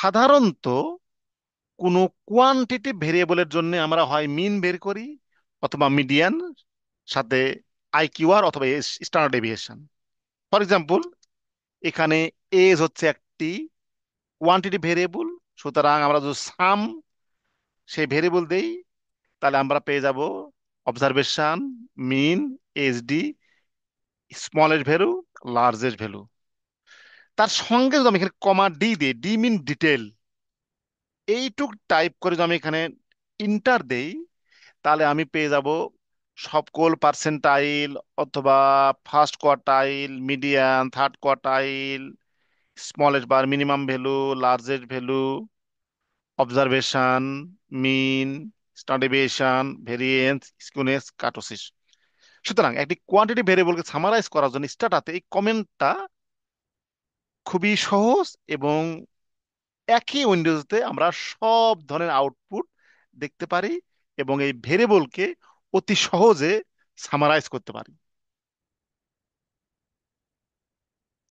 সাধারণত কোনো কোয়ান্টিটিভ ভেরিয়েবলের জন্য আমরা হয় মিন বের করি অথবা মিডিয়ান, সাথে আইকিউআর অথবা স্ট্যান্ডার্ড ডেভিয়েশন। ফর এক্সাম্পল, এখানে এজ হচ্ছে একটি কোয়ান্টিটিভ ভেরিয়েবল, সুতরাং আমরা যদি সাম সেই ভেরিয়েবল দেই তাহলে আমরা পেয়ে যাব observation, mean, HD, smallest value, largest value. তার সঙ্গে যদি আমি এখানে কমা ডি দিই, ডি মিন ডিটেল, এইটুক টাইপ করে যদি আমি এখানে ইন্টার দেই তাহলে আমি পেয়ে যাব সকল পার্সেন্টাইল অথবা first quartile, median, third quartile, smallest বার minimum value, largest value, observation, mean, standard deviation, variance, skewness, kurtosis. সুতরাং একটি কোয়ান্টিটি ভেরিয়েবলকে সামারাইজ করার জন্য স্ট্যাটাতে এই কমেন্টটা খুবই সহজ, এবং একই উইন্ডোজতে আমরা সব ধরনের আউটপুট দেখতে পারি এবং এই ভেরিয়েবলকে অতি সহজে সামারাইজ করতে পারি।